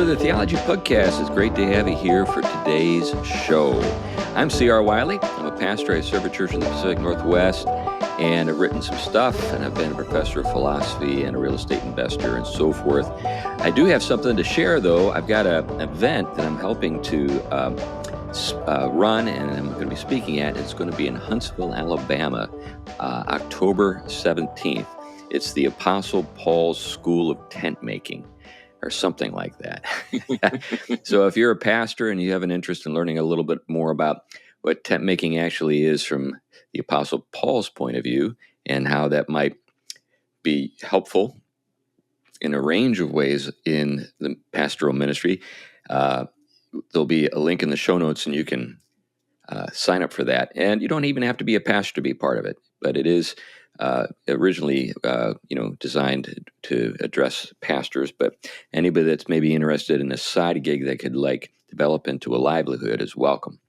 to the Theology Pugcast. It's great to have you here for today's show. I'm C.R. Wiley. I'm a pastor. I serve a church in the Pacific Northwest, and I've written some stuff, and I've been a professor of philosophy and a real estate investor and so forth. I do have something to share, though. I've got an event that I'm helping to run, and I'm going to be speaking at. It's going to be in Huntsville, Alabama, October 17th. It's the Apostle Paul's School of Tent Making, or something like that. So if you're a pastor and you have an interest in learning a little bit more about what tent making actually is from the Apostle Paul's point of view and how that might be helpful in a range of ways in the pastoral ministry, there'll be a link in the show notes and you can sign up for that. And you don't even have to be a pastor to be part of it, but it is originally, designed to address pastors, but anybody that's maybe interested in a side gig that could develop into a livelihood is welcome.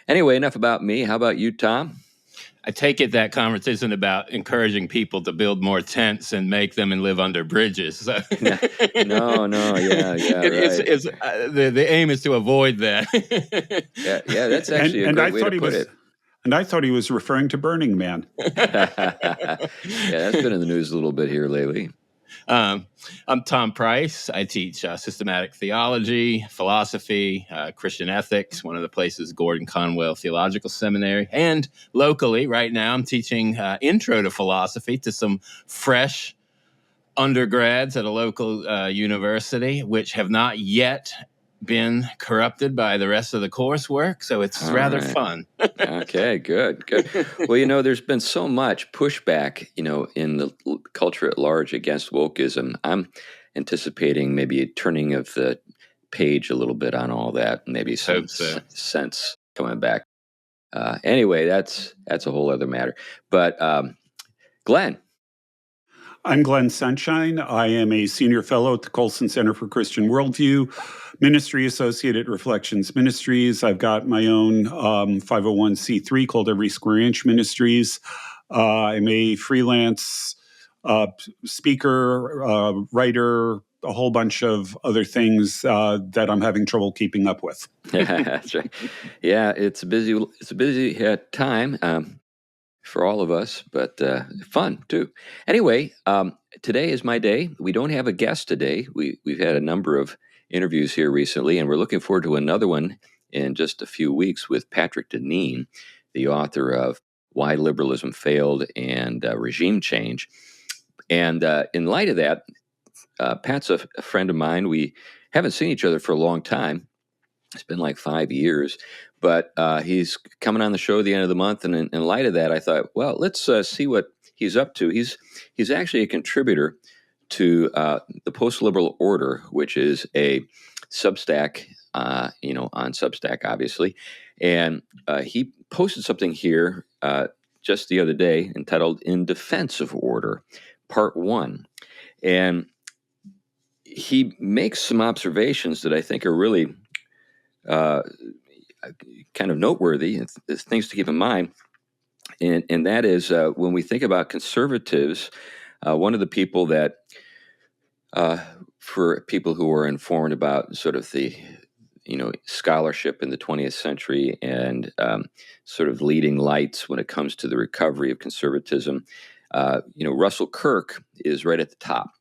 Anyway, enough about me. How about you, Tom? I take it that conference isn't about encouraging people to build more tents and make them and live under bridges. So. No, yeah, It's the aim is to avoid that. yeah, that's actually a great way to put it. And I thought he was referring to Burning Man. Yeah, that's been in the news a little bit here lately. I'm Tom Price. I teach systematic theology, philosophy, Christian ethics, one of the places, Gordon Conwell Theological Seminary. And locally, right now, I'm teaching intro to philosophy to some fresh undergrads at a local university, which have not yet been corrupted by the rest of the coursework, so it's rather fun. Okay, good. Well, there's been so much pushback, in the culture at large against wokeism. I'm anticipating maybe a turning of the page a little bit on all that, maybe some sense coming back. Anyway, that's a whole other matter. But Glenn. I'm Glenn Sunshine. I am a senior fellow at the Colson Center for Christian Worldview, ministry associate at Reflections Ministries. I've got my own 501c3 called Every Square Inch Ministries. I'm a freelance speaker, writer, a whole bunch of other things that I'm having trouble keeping up with. Yeah, that's right. Yeah, it's a busy time. For all of us, but fun too. Anyway, today is my day. We don't have a guest today. We've had a number of interviews here recently, and we're looking forward to another one in just a few weeks with Patrick Deneen, the author of Why Liberalism Failed and Regime Change. And in light of that, Pat's a friend of mine. We haven't seen each other for a long time. It's been like 5 years, but he's coming on the show at the end of the month. And in light of that, I thought, well, let's see what he's up to. He's actually a contributor to the Post-Liberal Order, which is a Substack, on Substack, obviously. And he posted something here just the other day entitled In Defense of Order, Part 1. And he makes some observations that I think are really kind of noteworthy, things to keep in mind, and that is when we think about conservatives, one of the people that, for people who are informed about sort of the, scholarship in the 20th century and sort of leading lights when it comes to the recovery of conservatism, Russell Kirk is right at the top,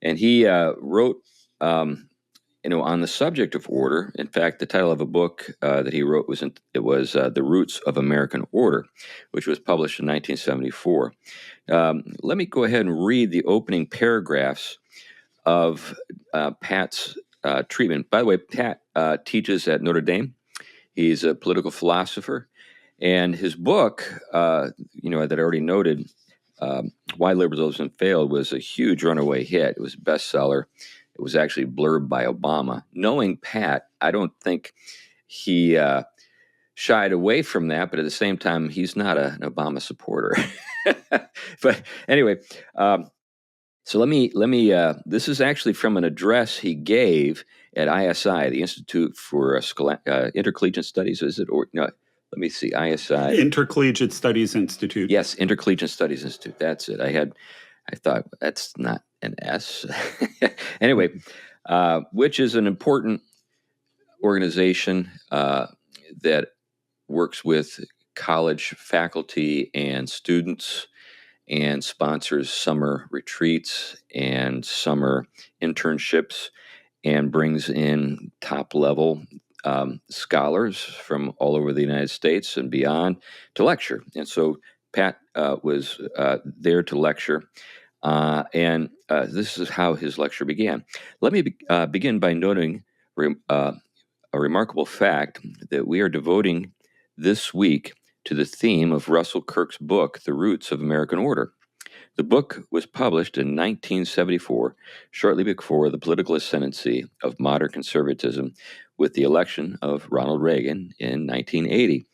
and he wrote. On the subject of order. In fact, the title of a book that he wrote was The Roots of American Order, which was published in 1974. Let me go ahead and read the opening paragraphs of Pat's treatment. By the way, Pat teaches at Notre Dame. He's a political philosopher, and his book, that I already noted, Why Liberalism Failed, was a huge runaway hit. It was a bestseller. It was actually blurbed by Obama. Knowing Pat, I don't think he shied away from that, but at the same time, he's not an Obama supporter. But anyway, so let me. This is actually from an address he gave at ISI, the Institute for Intercollegiate Studies. Is it or no? Let me see. ISI, Intercollegiate Studies Institute. Yes, Intercollegiate Studies Institute. That's it. I thought that's not an S. Anyway, which is an important organization that works with college faculty and students and sponsors summer retreats and summer internships and brings in top-level scholars from all over the United States and beyond to lecture. And so Pat was there to lecture, and this is how his lecture began. Let me begin by noting a remarkable fact that we are devoting this week to the theme of Russell Kirk's book, The Roots of American Order. The book was published in 1974, shortly before the political ascendancy of modern conservatism with the election of Ronald Reagan in 1980.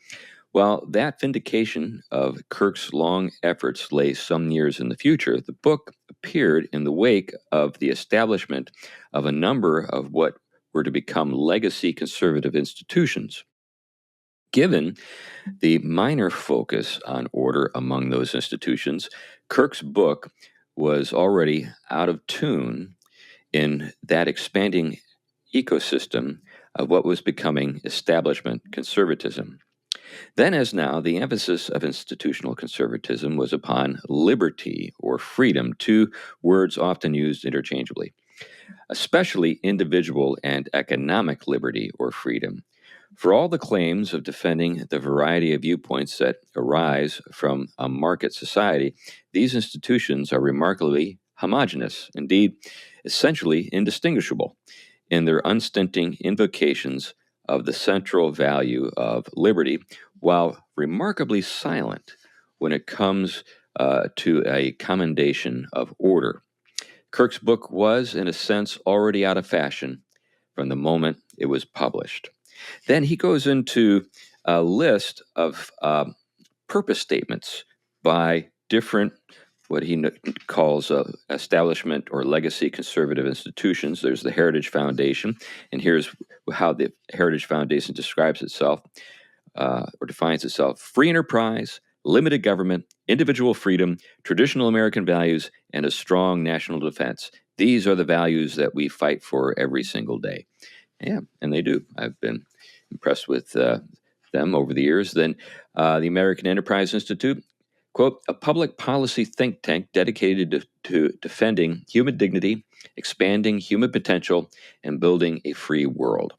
While that vindication of Kirk's long efforts lay some years in the future, the book appeared in the wake of the establishment of a number of what were to become legacy conservative institutions. Given the minor focus on order among those institutions, Kirk's book was already out of tune in that expanding ecosystem of what was becoming establishment conservatism. Then, as now, the emphasis of institutional conservatism was upon liberty or freedom, two words often used interchangeably, especially individual and economic liberty or freedom. For all the claims of defending the variety of viewpoints that arise from a market society, these institutions are remarkably homogeneous, indeed, essentially indistinguishable in their unstinting invocations of the central value of liberty, while remarkably silent when it comes to a commendation of order. Kirk's book was, in a sense, already out of fashion from the moment it was published. Then he goes into a list of purpose statements by different, what he calls establishment or legacy conservative institutions. There's the Heritage Foundation, and here's how the Heritage Foundation describes itself or defines itself: free enterprise, limited government, individual freedom, traditional American values, and a strong national defense. These are the values that we fight for every single day. Yeah, and they do. I've been impressed with them over the years. Then the American Enterprise Institute, quote, a public policy think tank dedicated to defending human dignity, expanding human potential, and building a free world.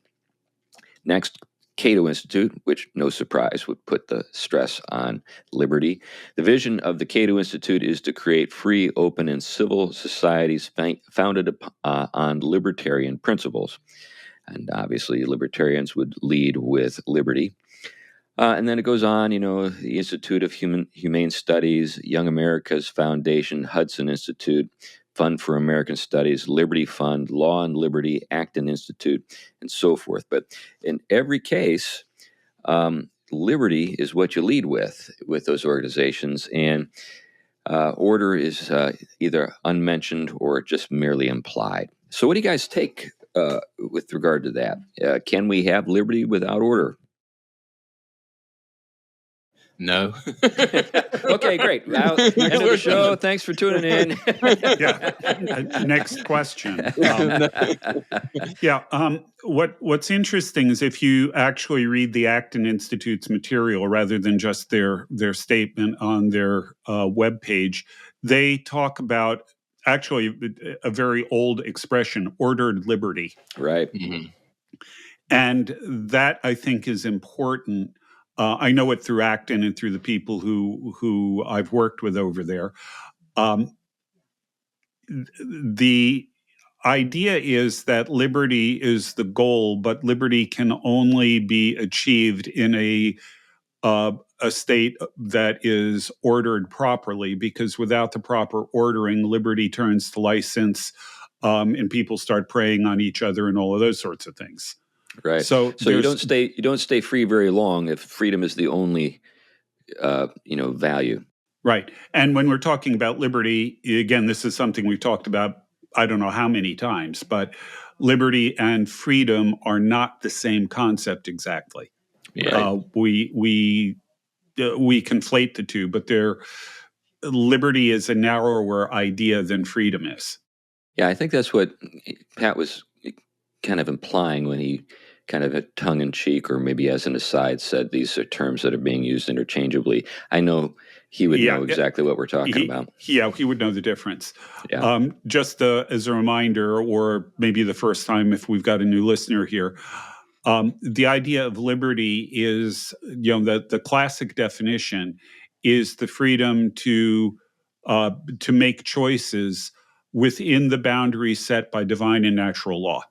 Next, Cato Institute, which, no surprise, would put the stress on liberty. The vision of the Cato Institute is to create free, open, and civil societies founded on libertarian principles. And obviously, libertarians would lead with liberty. And then it goes on, the Institute of Humane Studies, Young America's Foundation, Hudson Institute, Fund for American Studies, Liberty Fund, Law and Liberty, Acton Institute, and so forth. But in every case, liberty is what you lead with those organizations, and order is either unmentioned or just merely implied. So what do you guys take with regard to that? Can we have liberty without order? No. Okay, great. Now, end of the show. Thanks for tuning in. Next question. What's interesting is if you actually read the Acton Institute's material rather than just their statement on their webpage, they talk about actually a very old expression, ordered liberty. Right. Mm-hmm. And that, I think, is important. I know it through Acton and through the people who I've worked with over there. The idea is that liberty is the goal, but liberty can only be achieved in a state that is ordered properly, because without the proper ordering, liberty turns to license, and people start preying on each other and all of those sorts of things. Right. So you don't stay free very long if freedom is the only value. Right. And when we're talking about liberty, again, this is something we've talked about I don't know how many times, but liberty and freedom are not the same concept exactly. Yeah. We conflate the two, but liberty is a narrower idea than freedom is. Yeah, I think that's what Pat was kind of implying when he kind of tongue in cheek or maybe as an aside said these are terms that are being used interchangeably? I know he would know exactly what we're talking about. He would know the difference. Yeah. Just as a reminder, or maybe the first time if we've got a new listener here, the idea of liberty is, the classic definition is the freedom to make choices within the boundaries set by divine and natural law.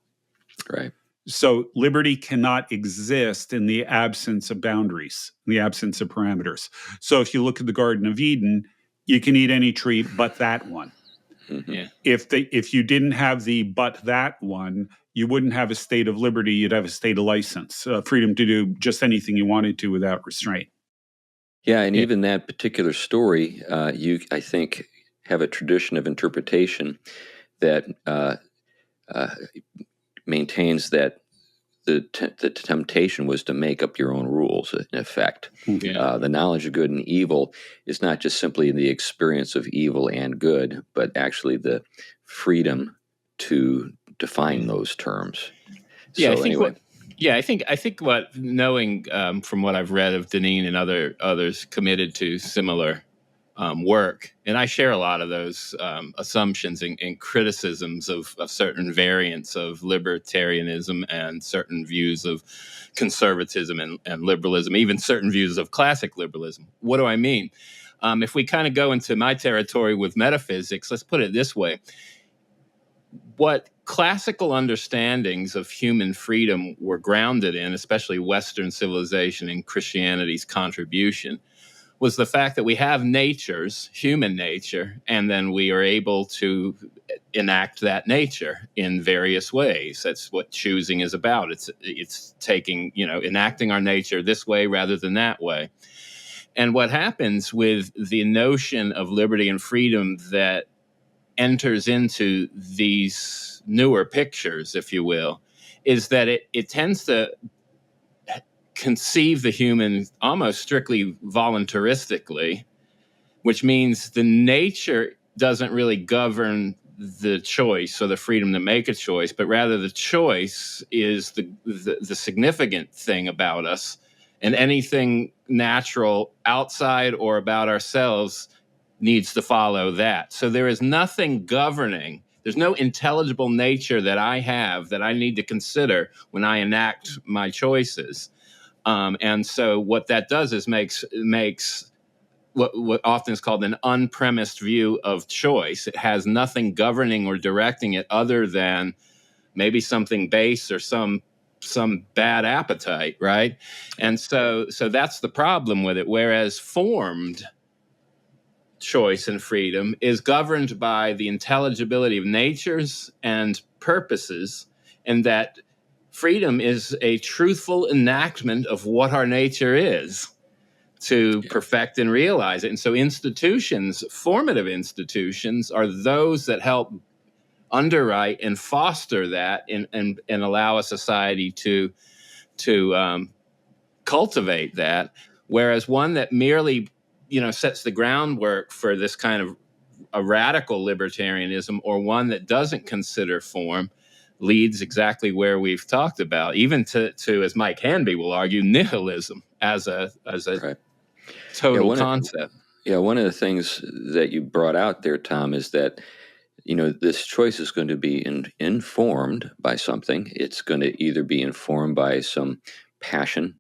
Right. So liberty cannot exist in the absence of boundaries, in the absence of parameters. So if you look at the Garden of Eden, you can eat any tree but that one. Mm-hmm. Yeah. If you didn't have the but that one, you wouldn't have a state of liberty. You'd have a state of license, freedom to do just anything you wanted to without restraint. Yeah, and even that particular story, you, I think, have a tradition of interpretation that maintains that the temptation was to make up your own rules, in effect. Yeah. The knowledge of good and evil is not just simply the experience of evil and good, but actually the freedom to define those terms. Yeah, So anyway. I think what knowing from what I've read of Deneen and others committed to similar work, and I share a lot of those assumptions and criticisms of certain variants of libertarianism and certain views of conservatism and liberalism, even certain views of classic liberalism. What do I mean? If we kind of go into my territory with metaphysics, let's put it this way. What classical understandings of human freedom were grounded in, especially Western civilization and Christianity's contribution, was the fact that we have natures, human nature, and then we are able to enact that nature in various ways. That's what choosing is about. It's taking, enacting our nature this way rather than that way. And what happens with the notion of liberty and freedom that enters into these newer pictures, if you will, is that it tends to conceive the human almost strictly voluntaristically, which means the nature doesn't really govern the choice or the freedom to make a choice, but rather the choice is the significant thing about us, and anything natural outside or about ourselves needs to follow that. So there is nothing governing. There's no intelligible nature that I have that I need to consider when I enact my choices. And so what that does is makes what often is called an unpremised view of choice. It has nothing governing or directing it other than maybe something base or some bad appetite, right? And so that's the problem with it. Whereas formed choice and freedom is governed by the intelligibility of natures and purposes, and that freedom is a truthful enactment of what our nature is to perfect and realize it. And so institutions, formative institutions, are those that help underwrite and foster that and allow a society to cultivate that. Whereas one that merely sets the groundwork for this kind of a radical libertarianism, or one that doesn't consider form, leads exactly where we've talked about, even to as Mike Hanby will argue, nihilism as a Right. total concept. One of the things that you brought out there, Tom, is that this choice is going to be informed by something. It's going to either be informed by some passion,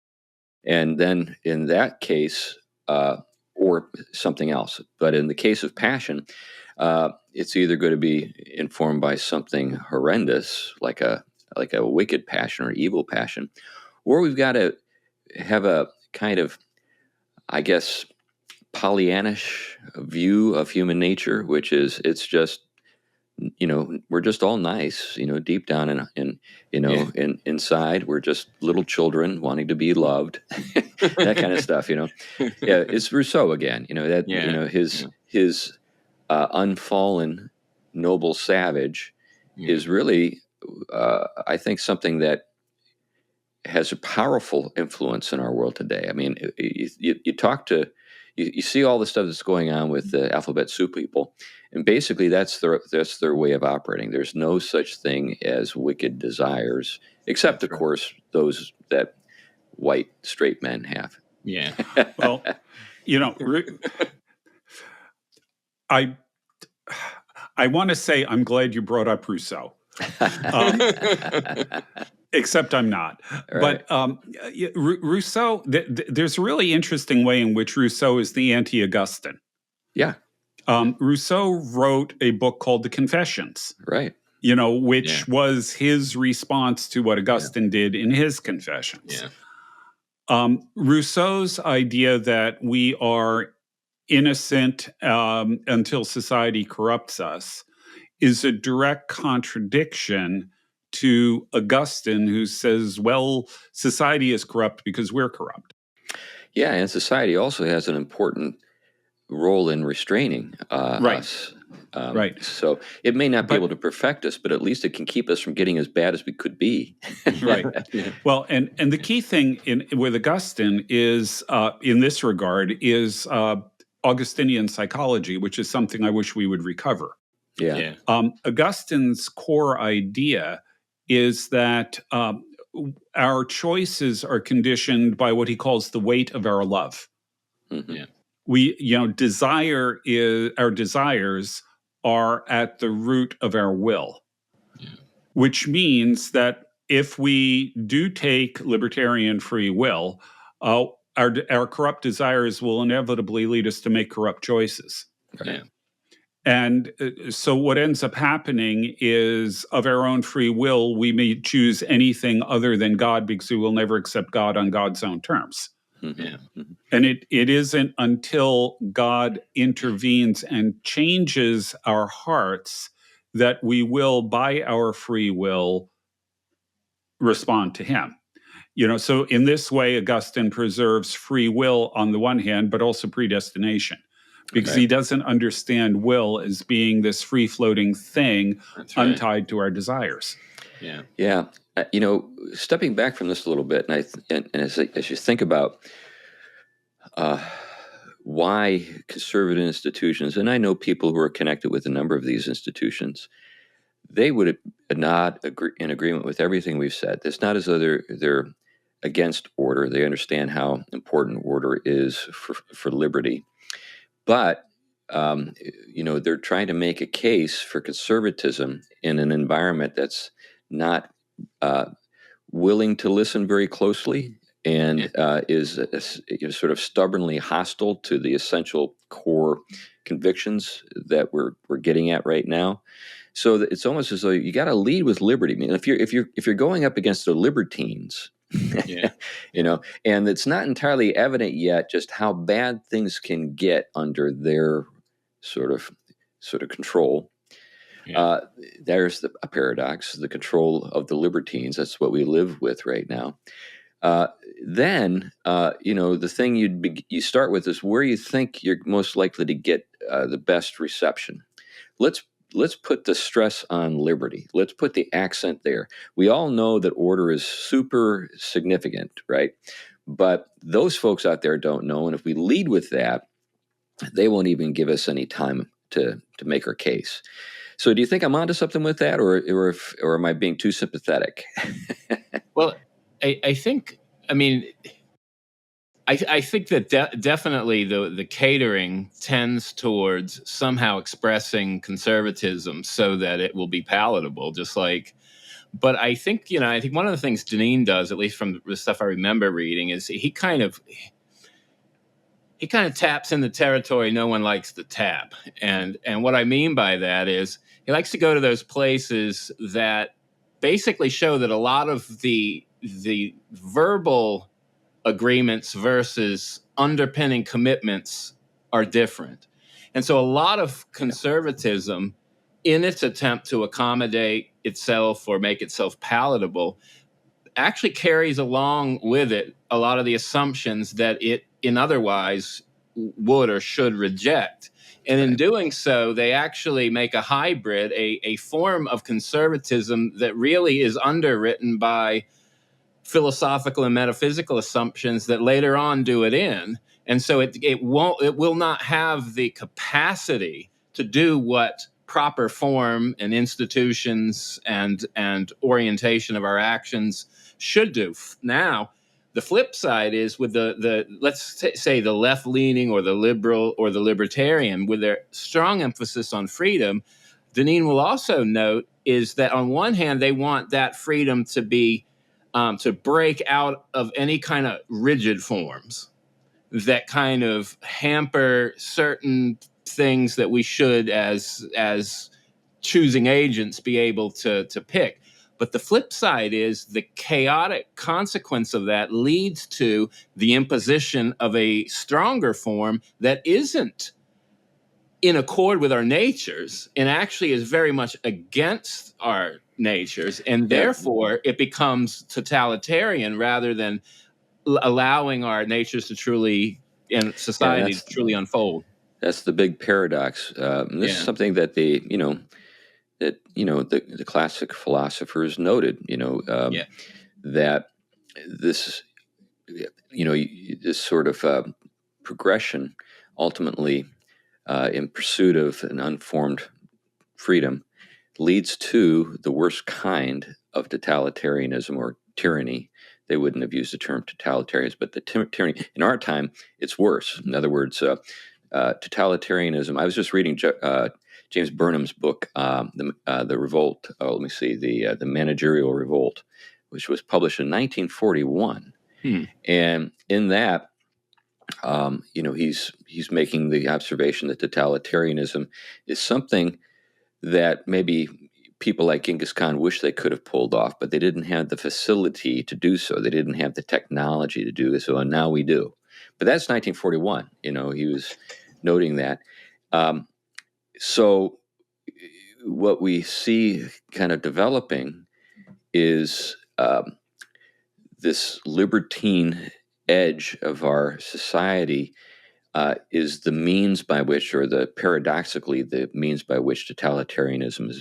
and then in that case, or something else. But in the case of passion, it's either going to be informed by something horrendous, like a wicked passion or evil passion, or we've got to have a kind of, I guess, Pollyannish view of human nature, which is it's just we're just all nice, deep down inside we're just little children wanting to be loved, that kind of stuff. It's Rousseau again. His unfallen noble savage is really, I think, something that has a powerful influence in our world today. I mean, you talk to you see all the stuff that's going on with the alphabet soup people, and basically that's their way of operating. There's no such thing as wicked desires, except That's of right. course those that white straight men have. Yeah. Well, I want to say I'm glad you brought up Rousseau. Except I'm not. Right. But Rousseau, there's a really interesting way in which Rousseau is the anti-Augustine. Yeah. Rousseau wrote a book called The Confessions, Right. which was his response to what Augustine did in his Confessions. Yeah. Rousseau's idea that we are innocent until society corrupts us is a direct contradiction to Augustine, who says, well, society is corrupt because we're corrupt. Yeah, and society also has an important role in restraining us. Right. So it may not be able to perfect us, but at least it can keep us from getting as bad as we could be. Right. Well, and the key thing with Augustine is, in this regard, is Augustinian psychology, which is something I wish we would recover. Yeah. Augustine's core idea is that our choices are conditioned by what he calls the weight of our love. Mm-hmm. Yeah. We, our desires are at the root of our will, which means that if we do take libertarian free will, our corrupt desires will inevitably lead us to make corrupt choices. Right. Yeah. And so what ends up happening is, of our own free will, we may choose anything other than God because we will never accept God on God's own terms. Yeah. Mm-hmm. And it isn't until God intervenes and changes our hearts that we will, by our free will, respond to him. So in this way, Augustine preserves free will on the one hand, but also predestination, because he doesn't understand will as being this free-floating thing untied to our desires. Yeah. Yeah. Stepping back from this a little bit, and as you think about why conservative institutions, and I know people who are connected with a number of these institutions, they would not agree in agreement with everything we've said. It's not as though they're against order. They understand how important order is for liberty. But, they're trying to make a case for conservatism in an environment that's not willing to listen very closely and is sort of stubbornly hostile to the essential core convictions that we're getting at right now. So that it's almost as though you got to lead with liberty. I mean, if you're going up against the libertines, and it's not entirely evident yet just how bad things can get under their sort of control. There's a paradox: the control of the libertines. That's what we live with right now. Then the thing you start with is where you think you're most likely to get the best reception. Let's put the stress on liberty. Let's put the accent there. We all know that order is super significant, right? But those folks out there don't know. And if we lead with that, they won't even give us any time to make our case. So do you think I'm onto something with that, or am I being too sympathetic? Well, I think that definitely the catering tends towards somehow expressing conservatism so that it will be palatable, but I think one of the things Deneen does, at least from the stuff I remember reading, is he kind of taps in the territory no one likes to tap. And what I mean by that is he likes to go to those places that basically show that a lot of the verbal agreements versus underpinning commitments are different. And so a lot of conservatism, in its attempt to accommodate itself or make itself palatable, actually carries along with it a lot of the assumptions that it in otherwise would or should reject. And in doing so, they actually make a hybrid, a form of conservatism that really is underwritten by philosophical and metaphysical assumptions that later on do it in. And so it will not have the capacity to do what proper form and institutions and orientation of our actions should do. Now, the flip side is with the let's say the left-leaning or the liberal or the libertarian, with their strong emphasis on freedom, Deneen will also note is that on one hand, they want that freedom to be to break out of any kind of rigid forms that kind of hamper certain things that we should, as choosing agents, be able to pick. But the flip side is the chaotic consequence of that leads to the imposition of a stronger form that isn't in accord with our natures and actually is very much against our natures. And therefore, it becomes totalitarian rather than allowing our natures to truly, and society to truly unfold. That's the big paradox. This is something that the classic philosophers noted. That this this sort of progression, ultimately, in pursuit of an unformed freedom, leads to the worst kind of totalitarianism or tyranny. They wouldn't have used the term totalitarianism, but the tyranny in our time, it's worse. In other words, totalitarianism. I was just reading James Burnham's book, the Revolt. The Managerial Revolt, which was published in 1941, and in that, he's making the observation that totalitarianism is something that maybe people like Genghis Khan wish they could have pulled off, but they didn't have the facility to do so. They didn't have the technology to do so, and now we do. But that's 1941. He was noting that. So what we see kind of developing is this libertine edge of our society is the means by which, or paradoxically, the means by which totalitarianism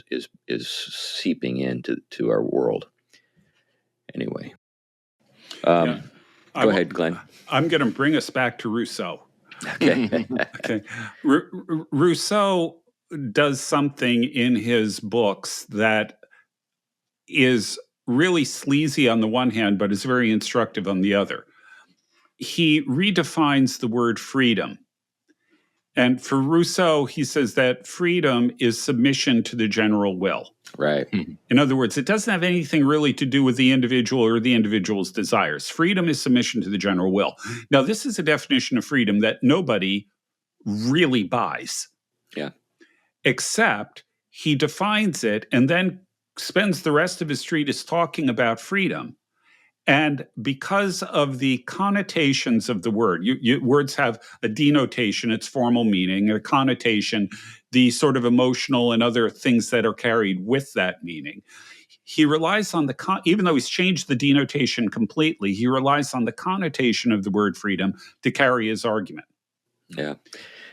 is seeping into our world. Anyway, go ahead, Glenn. I'm going to bring us back to Rousseau. Okay. Okay. Rousseau does something in his books that is really sleazy on the one hand, but is very instructive on the other. He redefines the word freedom. And for Rousseau, he says that freedom is submission to the general will. Right. In other words, it doesn't have anything really to do with the individual or the individual's desires. Freedom is submission to the general will. Now, this is a definition of freedom that nobody really buys. Yeah. Except he defines it and then spends the rest of his treatise talking about freedom. And because of the connotations of the word, words have a denotation, its formal meaning, a connotation, the sort of emotional and other things that are carried with that meaning. He relies on even though he's changed the denotation completely, he relies on the connotation of the word freedom to carry his argument. Yeah.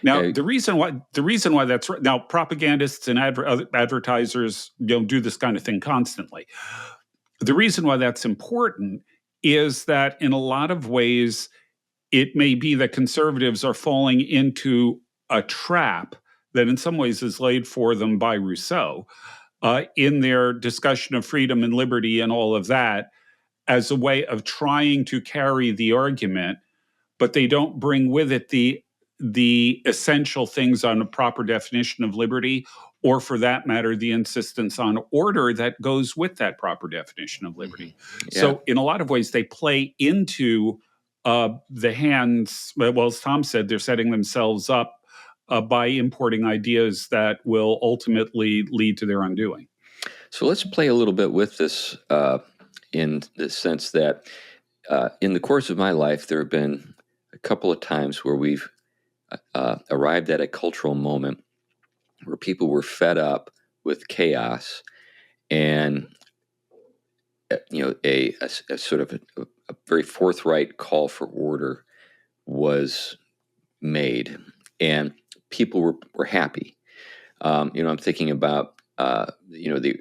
Now, the reason why that's right, now propagandists and advertisers do this kind of thing constantly. The reason why that's important is that in a lot of ways, it may be that conservatives are falling into a trap that in some ways is laid for them by Rousseau in their discussion of freedom and liberty and all of that as a way of trying to carry the argument, but they don't bring with it the essential things on a proper definition of liberty, or for that matter, the insistence on order that goes with that proper definition of liberty. Yeah. So in a lot of ways, they play into the hands, well, as Tom said, they're setting themselves up by importing ideas that will ultimately lead to their undoing. So let's play a little bit with this in the sense that in the course of my life, there have been a couple of times where we've arrived at a cultural moment where people were fed up with chaos, and a sort of a very forthright call for order was made, and people were happy. I'm thinking about the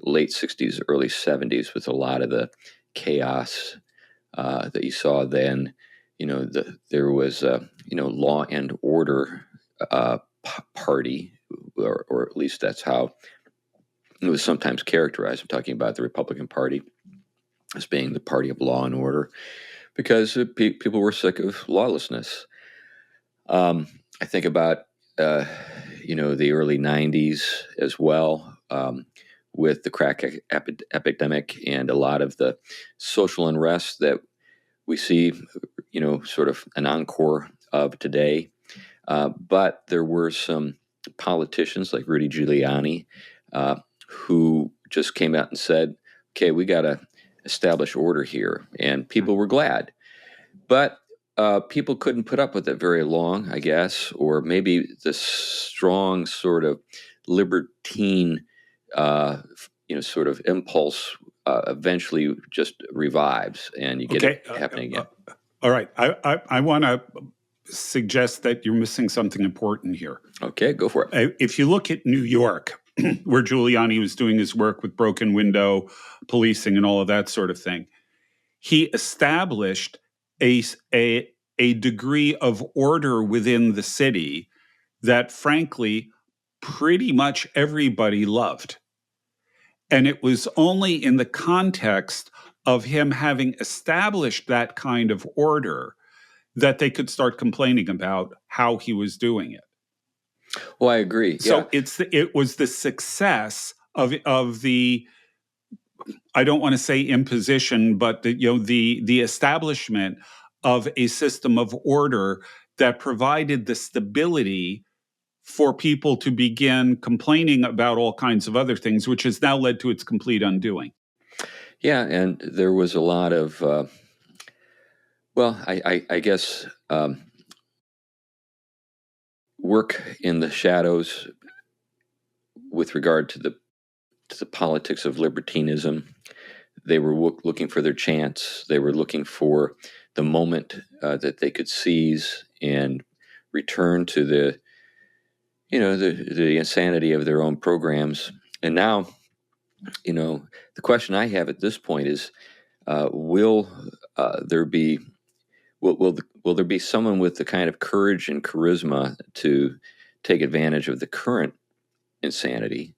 late 60s, early 70s with a lot of the chaos that you saw then. there was law and order party, or at least that's how it was sometimes characterized. I'm talking about the Republican Party as being the party of law and order, because people were sick of lawlessness. I think about the early '90s as well, with the crack epidemic and a lot of the social unrest that we see, sort of an encore of today. But there were some politicians like Rudy Giuliani who just came out and said, okay, we got to establish order here. And people were glad. But people couldn't put up with it very long, I guess, or maybe the strong sort of libertine, sort of impulse eventually just revives, and you get it happening again. All right. I want to suggest that you're missing something important here. Okay, go for it. If you look at New York, where Giuliani was doing his work with broken window policing and all of that sort of thing, he established a degree of order within the city that, frankly, pretty much everybody loved. And it was only in the context of him having established that kind of order that they could start complaining about how he was doing it. Well, I agree. So it was the success of the, I don't want to say imposition, but the establishment of a system of order that provided the stability for people to begin complaining about all kinds of other things, which has now led to its complete undoing. Yeah, and there was a lot of, I guess, work in the shadows with regard to the politics of libertinism. They were looking for their chance. They were looking for the moment that they could seize and return to the insanity of their own programs. And now, the question I have at this point is, will there be someone with the kind of courage and charisma to take advantage of the current insanity?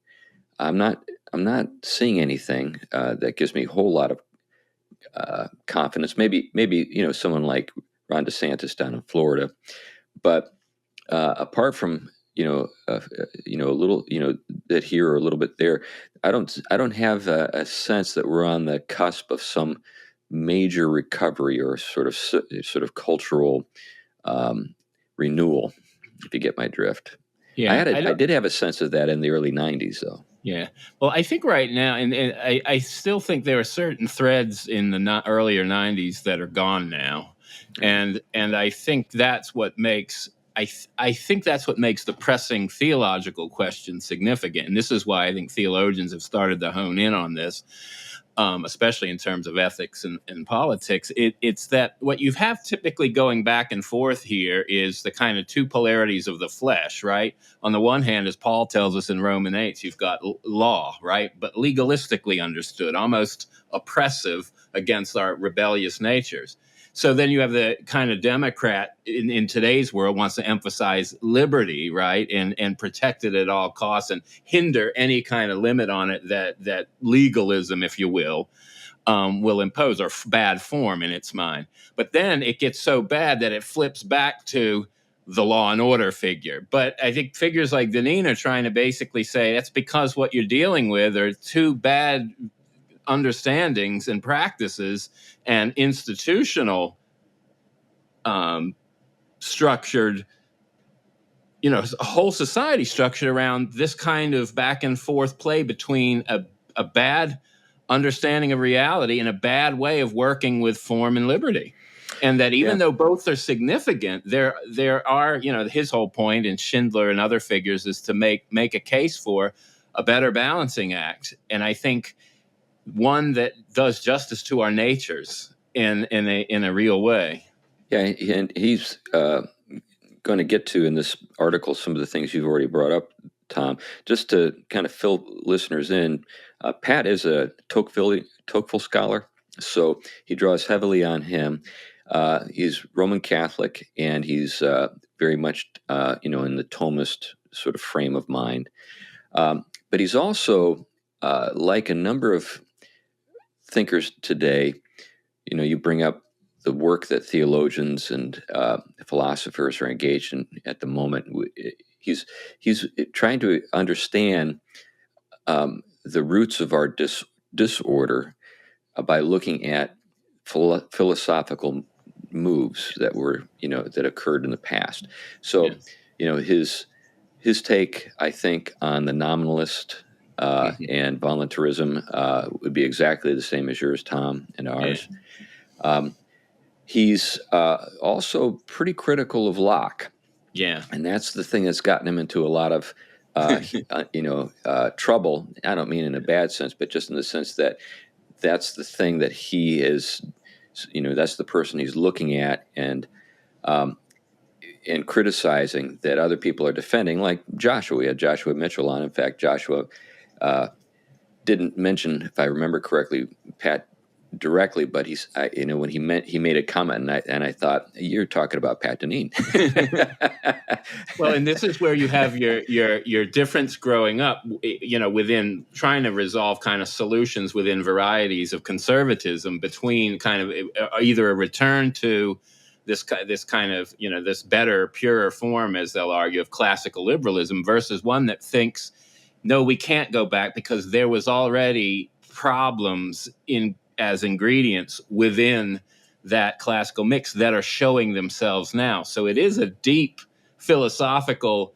I'm not seeing anything that gives me a whole lot of confidence. Maybe someone like Ron DeSantis down in Florida, but apart from a little bit here or a little bit there, I don't have a sense that we're on the cusp of some major recovery or sort of cultural renewal, if you get my drift. Yeah, I did have a sense of that in the early '90s, though. Yeah. Well, I think right now, and I still think there are certain threads in the earlier '90s that are gone now, and I think that's what makes. I think that's what makes the pressing theological question significant. And this is why I think theologians have started to hone in on this, especially in terms of ethics and politics. It's that what you have typically going back and forth here is the kind of two polarities of the flesh, right? On the one hand, as Paul tells us in Romans 8, you've got law, right? But legalistically understood, almost oppressive against our rebellious natures. So then you have the kind of Democrat in today's world wants to emphasize liberty, right, and protect it at all costs and hinder any kind of limit on it that legalism, if you will impose, or bad form in its mind. But then it gets so bad that it flips back to the law and order figure. But I think figures like Deneen are trying to basically say that's because what you're dealing with are two bad understandings and practices and institutional structured, a whole society structured around this kind of back and forth play between a bad understanding of reality and a bad way of working with form and liberty. And that even though both are significant, there are, his whole point, and Schindler and other figures, is to make a case for a better balancing act. And I think one that does justice to our natures in a real way. Yeah, and he's going to get to in this article some of the things you've already brought up, Tom. Just to kind of fill listeners in, Pat is a Tocqueville scholar, so he draws heavily on him. He's Roman Catholic, and he's very much, in the Thomist sort of frame of mind. But he's also, like a number of thinkers today, you bring up the work that theologians and philosophers are engaged in at the moment. He's trying to understand the roots of our disorder by looking at philosophical moves that were, that occurred in the past. So, his take, I think, on the nominalist and voluntarism would be exactly the same as yours, Tom, and ours. Yeah. He's also pretty critical of Locke. Yeah. And that's the thing that's gotten him into a lot of, trouble. I don't mean in a bad sense, but just in the sense that that's the thing that he is, that's the person he's looking at and criticizing that other people are defending, like Joshua. We had Joshua Mitchell on. In fact, Joshua didn't mention, if I remember correctly, Pat directly, but when he made a comment, and I thought, you're talking about Pat Deneen. Well, and this is where you have your difference growing up, within trying to resolve kind of solutions within varieties of conservatism between kind of either a return to this kind of, this better, purer form, as they'll argue, of classical liberalism versus one that thinks, no, we can't go back because there was already problems as ingredients within that classical mix that are showing themselves now. So it is a deep philosophical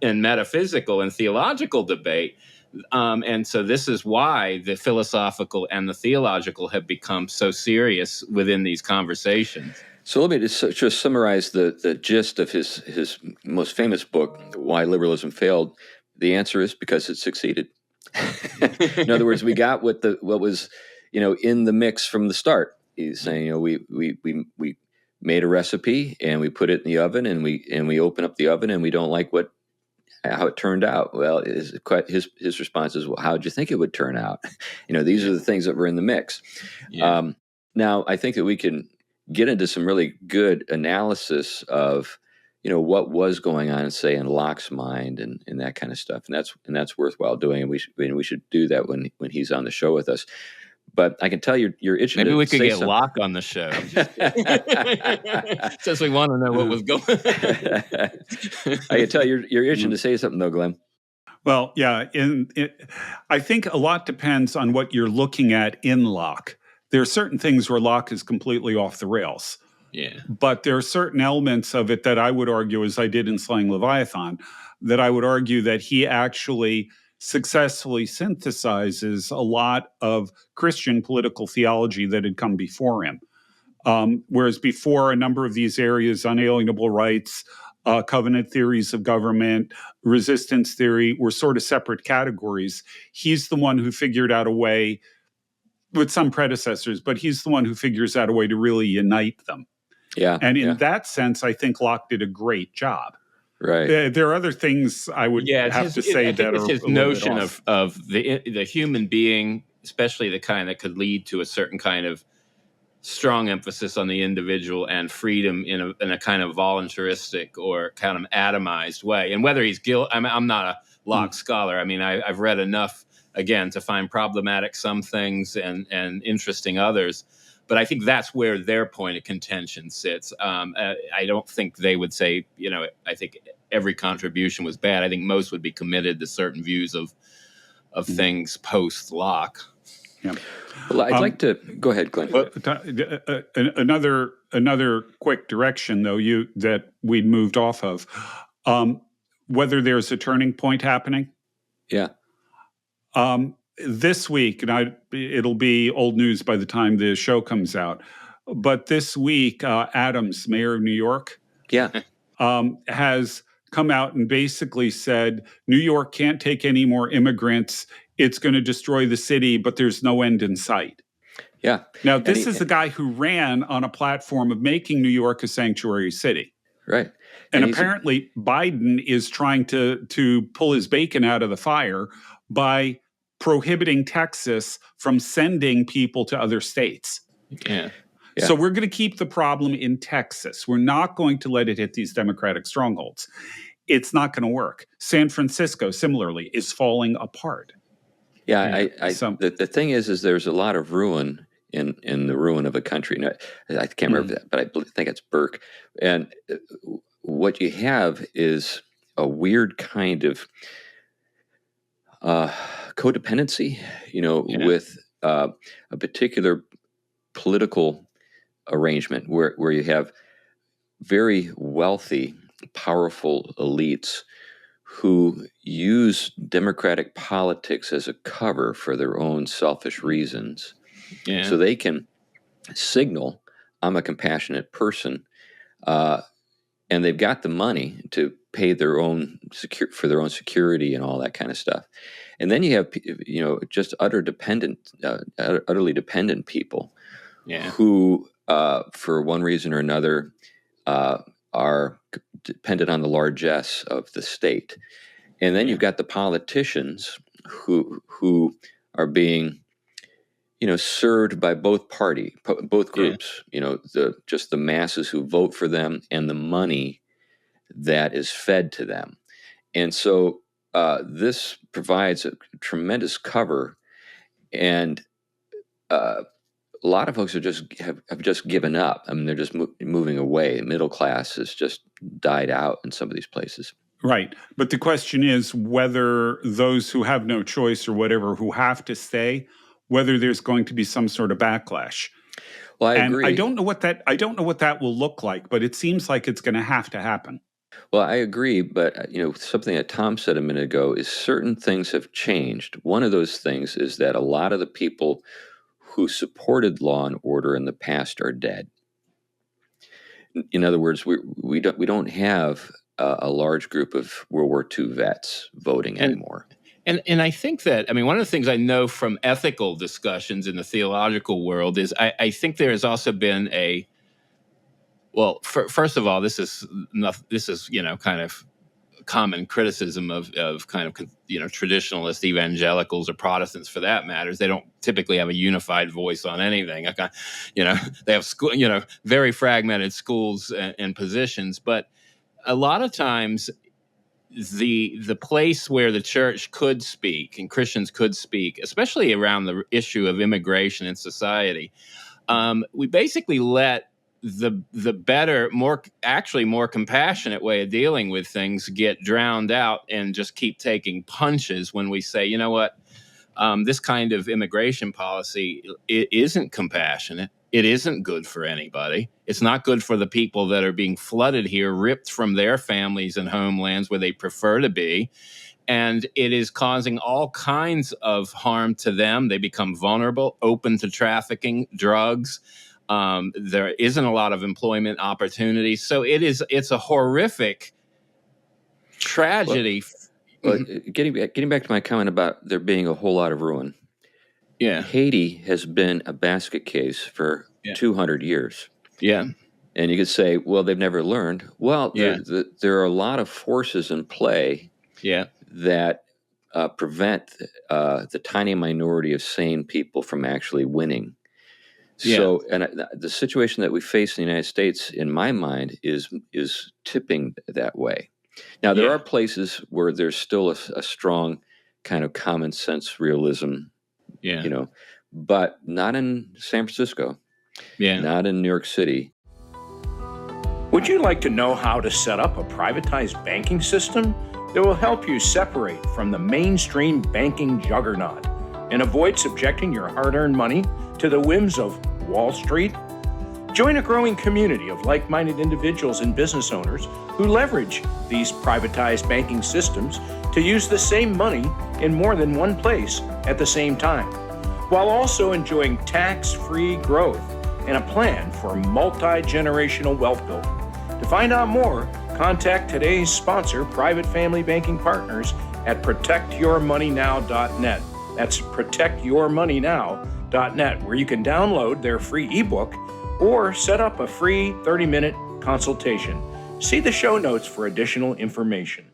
and metaphysical and theological debate. And so this is why the philosophical and the theological have become so serious within these conversations. So let me just summarize the gist of his most famous book, Why Liberalism Failed. The answer is because it succeeded. In other words, we got what was in the mix from the start. He's saying, we made a recipe and we put it in the oven and we open up the oven and we don't like how it turned out. Well, his response is, well, how did you think it would turn out? These are the things that were in the mix. Yeah. Now, I think that we can get into some really good analysis of, what was going on, say, in Locke's mind and that kind of stuff. And that's worthwhile doing. And we should do that when he's on the show with us. But I can tell you're itching. Maybe to we could get something. Locke on the show. Since we want to know what was going on. I can tell you're itching to say something, though, Glenn. Well, yeah. I think a lot depends on what you're looking at in Locke. There are certain things where Locke is completely off the rails. Yeah. But there are certain elements of it that I would argue, as I did in Slaying Leviathan, that I would argue that he actually successfully synthesizes a lot of Christian political theology that had come before him. Whereas before, a number of these areas, unalienable rights, covenant theories of government, resistance theory, were sort of separate categories. He's the one who figured out a way, with some predecessors, but he's the one who figures out a way to really unite them. Yeah. And in that sense, I think Locke did a great job. Right. There are other things I would have to say that are his notion of the human being, especially the kind that could lead to a certain kind of strong emphasis on the individual and freedom in a kind of voluntaristic or kind of atomized way. And whether he's guilty, I'm not a Locke scholar. I mean, I've read enough, again, to find problematic some things and interesting others. But I think that's where their point of contention sits. I don't think they would say, I think every contribution was bad. I think most would be committed to certain views of things post-Locke. Yeah. Well, I'd like to go ahead, Glenn. Another quick direction, though, that we'd moved off of, whether there's a turning point happening. Yeah. This week, and it'll be old news by the time the show comes out, but this week, Adams, mayor of New York, has come out and basically said, New York can't take any more immigrants. It's going to destroy the city, but there's no end in sight. Yeah. Now, this is the guy who ran on a platform of making New York a sanctuary city. Right. And apparently Biden is trying to pull his bacon out of the fire by prohibiting Texas from sending people to other states. Yeah. Yeah. So we're going to keep the problem in Texas. We're not going to let it hit these Democratic strongholds. It's not going to work. San Francisco, similarly, is falling apart. Yeah, the thing is there's a lot of ruin in the ruin of a country. Now, I can't remember that, but I think it's Burke. And what you have is a weird kind of codependency, with a particular political arrangement where you have very wealthy, powerful elites who use democratic politics as a cover for their own selfish reasons. Yeah. So they can signal, I'm a compassionate person, and they've got the money to pay their own for their own security and all that kind of stuff. And then you have, just utterly dependent people who, for one reason or another, are dependent on the largesse of the state. And then you've got the politicians who are being, served by both groups. Just the masses who vote for them and the money that is fed to them. And so this provides a tremendous cover, and a lot of folks have just given up. I mean, they're just moving away. The middle class has just died out in some of these places. Right. But the question is whether those who have no choice or whatever, who have to stay, whether there's going to be some sort of backlash. Well, I agree. I don't know what that will look like, but it seems like it's going to have to happen. Well, I agree, but something that Tom said a minute ago is certain things have changed. One of those things is that a lot of the people who supported law and order in the past are dead. In other words, we don't have a large group of World War II vets voting anymore. And I think that, one of the things I know from ethical discussions in the theological world is I think there has also been first of all, this is kind of common criticism of kind of traditionalist evangelicals or Protestants for that matter. They don't typically have a unified voice on anything. They have very fragmented schools and positions, but a lot of times the place where the church could speak and Christians could speak, especially around the issue of immigration in society, we basically let the better, more compassionate way of dealing with things get drowned out and just keep taking punches when we say, this kind of immigration policy, it isn't compassionate. It isn't good for anybody. It's not good for the people that are being flooded here, ripped from their families and homelands where they prefer to be. And it is causing all kinds of harm to them. They become vulnerable, open to trafficking, drugs. There isn't a lot of employment opportunities. So it's a horrific tragedy. Well, getting back to my comment about there being a whole lot of ruin. Yeah. Haiti has been a basket case for 200 years. Yeah. And you could say, well, they've never learned. Well, there are a lot of forces in play that prevent the tiny minority of sane people from actually winning. So, and the situation that we face in the United States, in my mind, is tipping that way. Now, there are places where there's still a strong kind of common sense realism, but not in San Francisco, not in New York City. Would you like to know how to set up a privatized banking system that will help you separate from the mainstream banking juggernaut and avoid subjecting your hard-earned money to the whims of Wall Street? Join a growing community of like-minded individuals and business owners who leverage these privatized banking systems to use the same money in more than one place at the same time, while also enjoying tax-free growth and a plan for multi-generational wealth building. To find out more, contact today's sponsor, Private Family Banking Partners, at protectyourmoneynow.net. That's protectyourmoneynow.net, where you can download their free ebook or set up a free 30-minute consultation. See the show notes for additional information.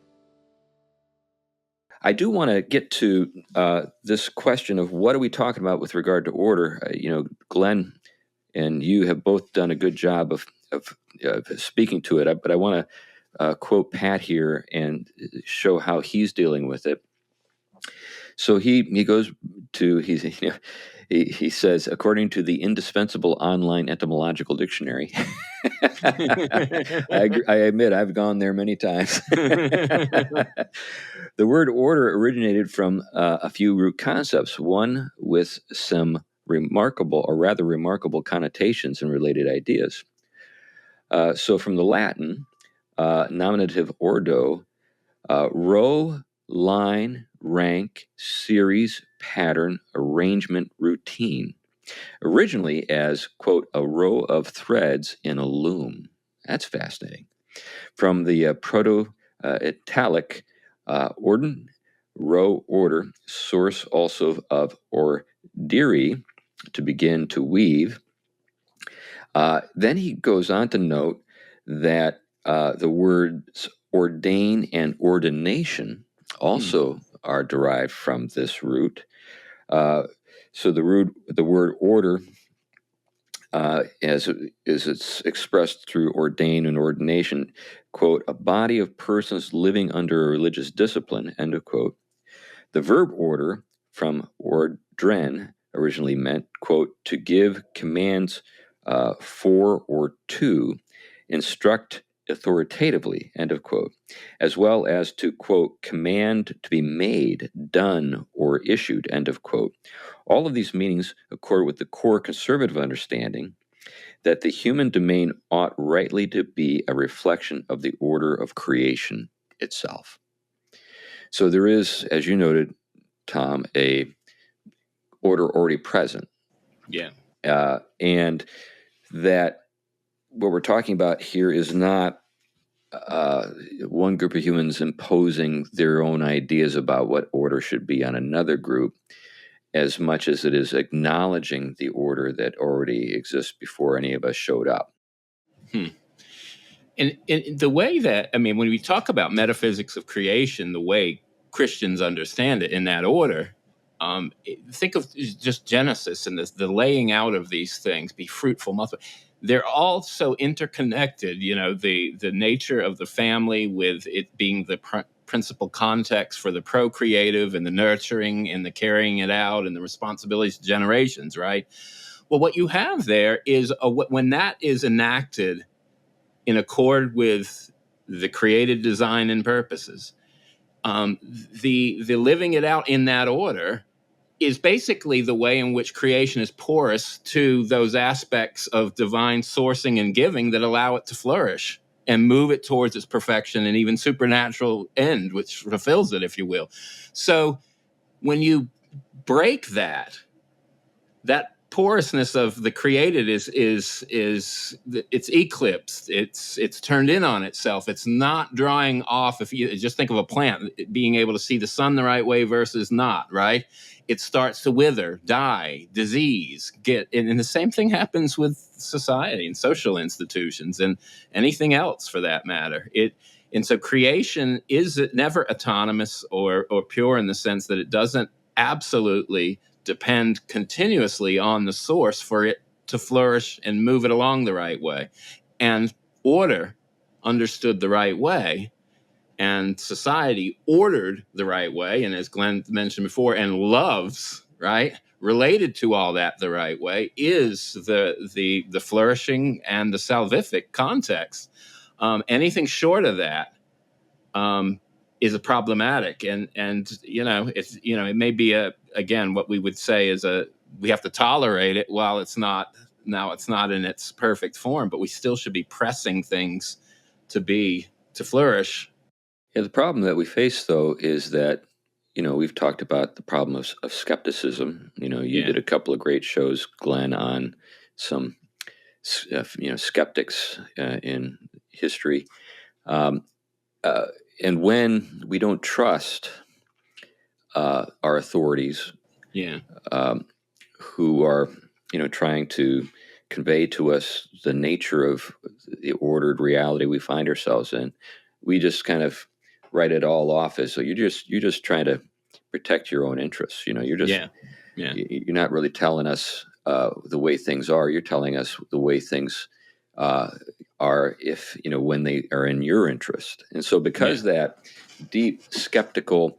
I do want to get to this question of what are we talking about with regard to order. Glenn and you have both done a good job of speaking to it. But I want to quote Pat here and show how he's dealing with it. So he goes to he says, according to the indispensable online etymological dictionary. I admit I've gone there many times. The word order originated from a few root concepts, one with some remarkable or rather remarkable connotations and related ideas. So from the Latin, nominative ordo, row, line, rank, series, pattern, arrangement, routine. Originally as, quote, a row of threads in a loom. That's fascinating. From the Proto-Italic orden, row, order, source also of ordere, to begin to weave. Then he goes on to note that the words ordain and ordination also are derived from this root. So the word order, as it's expressed through ordain and ordination, quote, a body of persons living under a religious discipline, end of quote. The verb order, from ordren, originally meant, quote, to give commands for or to, instruct authoritatively, end of quote, as well as to, quote, command to be made, done, or issued, end of quote. All of these meanings accord with the core conservative understanding that the human domain ought rightly to be a reflection of the order of creation itself. So there is, as you noted, Tom, a order already present. Yeah. And that what we're talking about here is not one group of humans imposing their own ideas about what order should be on another group, as much as it is acknowledging the order that already exists before any of us showed up. And the way that, I mean, when we talk about metaphysics of creation, the way Christians understand it in that order, think of just Genesis and the laying out of these things, be fruitful, multiply. They're all so interconnected, the nature of the family with it being the principal context for the procreative and the nurturing and the carrying it out and the responsibilities of generations, right? Well, what you have there is when that is enacted in accord with the created design and purposes, the living it out in that order is basically the way in which creation is porous to those aspects of divine sourcing and giving that allow it to flourish and move it towards its perfection and even supernatural end, which fulfills it, if you will. So when you break that porousness of the created is it's eclipsed. It's turned in on itself. It's not drying off. If you just think of a plant being able to see the sun the right way versus not, right? It starts to wither, die, disease, and the same thing happens with society and social institutions and anything else for that matter. And so creation is never autonomous or pure in the sense that it doesn't absolutely depend continuously on the source for it to flourish and move it along the right way. And order, understood the right way, and society ordered the right way, and as Glenn mentioned before, and loves, right, related to all that the right way, is the flourishing and the salvific context. Anything short of that is a problematic, and it's it may be again what we would say is we have to tolerate it while it's not in its perfect form, but we still should be pressing things to flourish. Yeah, the problem that we face though is that we've talked about the problem of skepticism. You did a couple of great shows, Glenn, on some skeptics in history. And when we don't trust our authorities, who are, trying to convey to us the nature of the ordered reality we find ourselves in, we just kind of write it all off as so you're just trying to protect your own interests. You're just you're not really telling us the way things are. You're telling us the way things are if, when they are in your interest. And so because that deep skeptical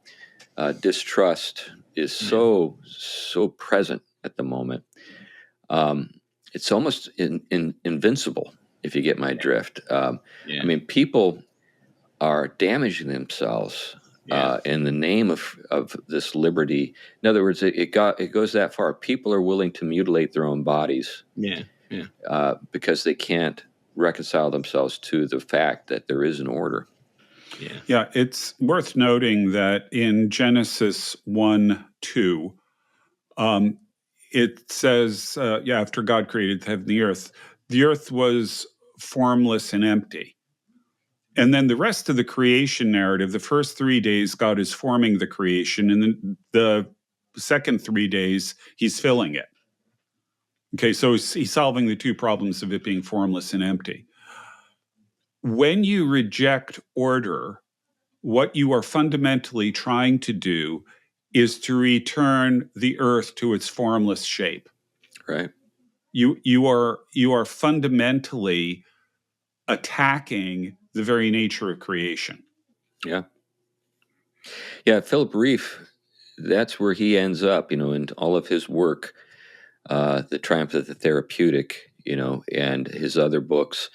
distrust is so present at the moment, it's almost invincible, if you get my drift. I mean, people are damaging themselves in the name of this liberty. In other words, it goes that far. People are willing to mutilate their own bodies because they can't reconcile themselves to the fact that there is an order. Yeah, it's worth noting that in Genesis 1:2, it says, after God created heaven and the earth was formless and empty. And then the rest of the creation narrative, the first 3 days, God is forming the creation, and then the second 3 days, he's filling it. Okay, so he's solving the two problems of it being formless and empty. When you reject order, what you are fundamentally trying to do is to return the earth to its formless shape. Right. You are fundamentally attacking the very nature of creation. Yeah. Philip Reef, that's where he ends up, in all of his work, The Triumph of the Therapeutic, and his other books.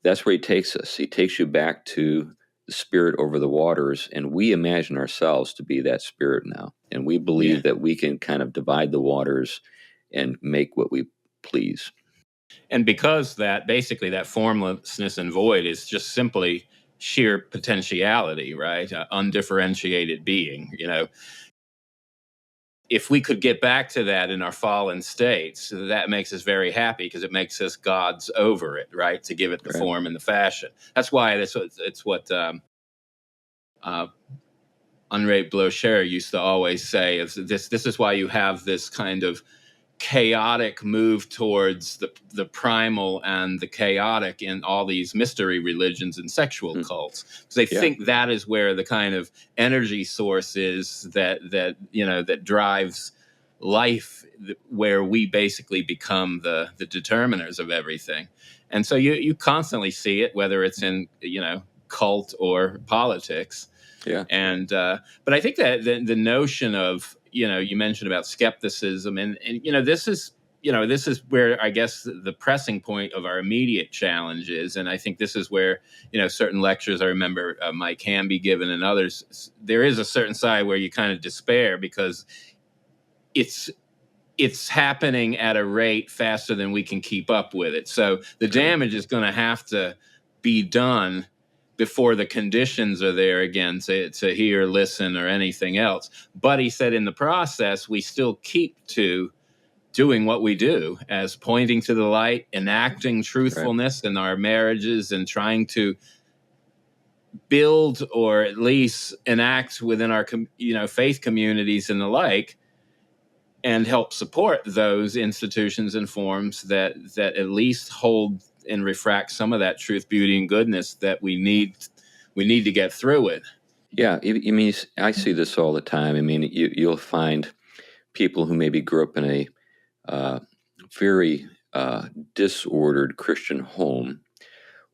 That's where he takes us. He takes you back to the spirit over the waters, and we imagine ourselves to be that spirit now. And we believe that we can kind of divide the waters and make what we please. And because basically that formlessness and void is just simply sheer potentiality, right? Undifferentiated being, If we could get back to that in our fallen states, that makes us very happy because it makes us gods over it, right? To give it the form and the fashion. That's why it's what Henri Blocher used to always say, is this is why you have this kind of chaotic move towards the primal and the chaotic in all these mystery religions and sexual cults, because they think that is where the kind of energy source is that drives life, where we basically become the determiners of everything. And so you constantly see it, whether it's in cult or politics. And but I think that the notion of you mentioned about skepticism, and this is where I guess the pressing point of our immediate challenge is, and I think this is where certain lectures I remember Mike Hamby given and others, there is a certain side where you kind of despair because it's happening at a rate faster than we can keep up with it. So the damage is going to have to be done before the conditions are there again to hear, listen, or anything else. But he said in the process, we still keep to doing what we do as pointing to the light, enacting truthfulness in our marriages, and trying to build or at least enact within our faith communities and the like, and help support those institutions and forms that at least hold and refract some of that truth, beauty, and goodness that we need to get through it. Yeah, I mean, I see this all the time. I mean, you'll find people who maybe grew up in a very disordered Christian home,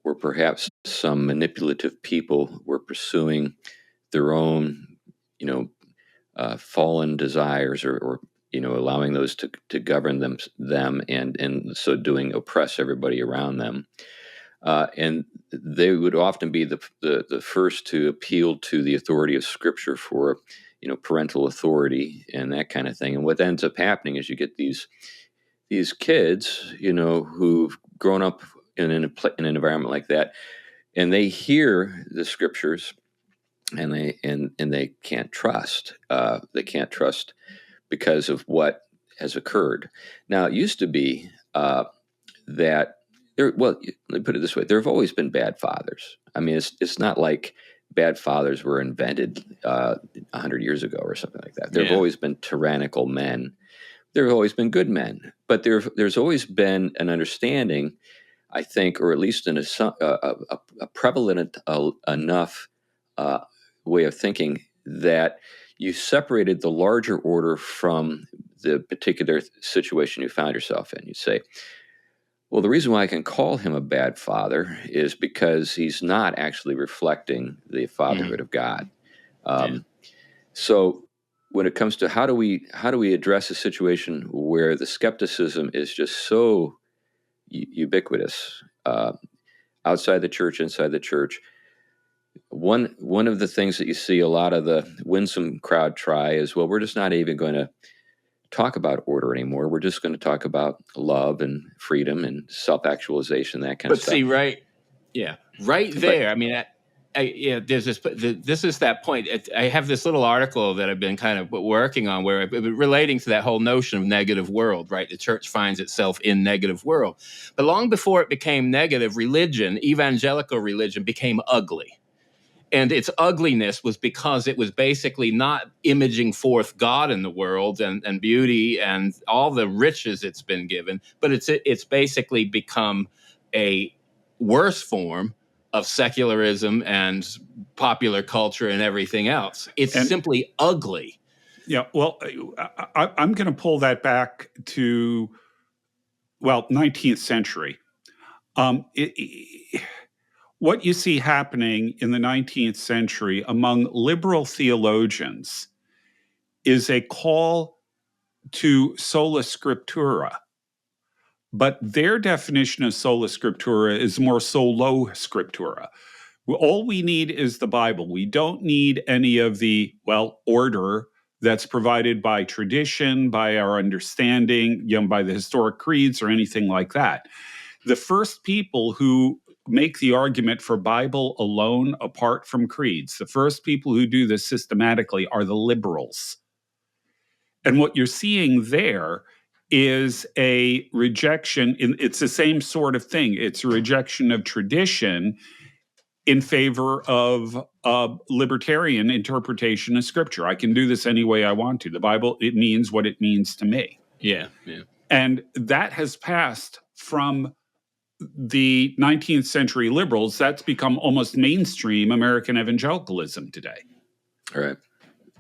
where perhaps some manipulative people were pursuing their own, fallen desires, or allowing those to govern them, and so doing oppress everybody around them. And they would often be the first to appeal to the authority of Scripture for, parental authority and that kind of thing. And what ends up happening is you get these kids, who've grown up in an environment like that, and they hear the Scriptures, and they can't trust. They can't trust because of what has occurred. Now, it used to be that let me put it this way: there have always been bad fathers. I mean, it's not like bad fathers were invented 100 years ago or something like that. There have always been tyrannical men. There have always been good men, but there's always been an understanding, I think, or at least a prevalent enough way of thinking, that you separated the larger order from the particular situation you found yourself in. You say, well, the reason why I can call him a bad father is because he's not actually reflecting the fatherhood of God. So when it comes to how do we address a situation where the skepticism is just so ubiquitous, outside the church, inside the church, one of the things that you see a lot of the winsome crowd try is, well, we're just not even going to talk about order anymore. We're just going to talk about love and freedom and self-actualization, that kind of stuff. But see, right there. I mean, there's this. This is that point. I have this little article that I've been kind of working on, where relating to that whole notion of negative world. Right, the church finds itself in negative world, but long before it became negative, evangelical religion, became ugly. And its ugliness was because it was basically not imaging forth God in the world and beauty and all the riches it's been given, but it's basically become a worse form of secularism and popular culture and everything else. It's simply ugly. Yeah, well, I'm going to pull that back to, 19th century. What you see happening in the 19th century among liberal theologians is a call to sola scriptura. But their definition of sola scriptura is more solo scriptura. All we need is the Bible. We don't need any of the, order that's provided by tradition, by our understanding, by the historic creeds or anything like that. The first people who make the argument for Bible alone apart from creeds, the first people who do this systematically are the liberals. And what you're seeing there is a rejection. It's the same sort of thing. It's a rejection of tradition in favor of libertarian interpretation of Scripture. I can do this any way I want to. The Bible, it means what it means to me. Yeah. And that has passed from the 19th century liberals. That's become almost mainstream American evangelicalism today. All right.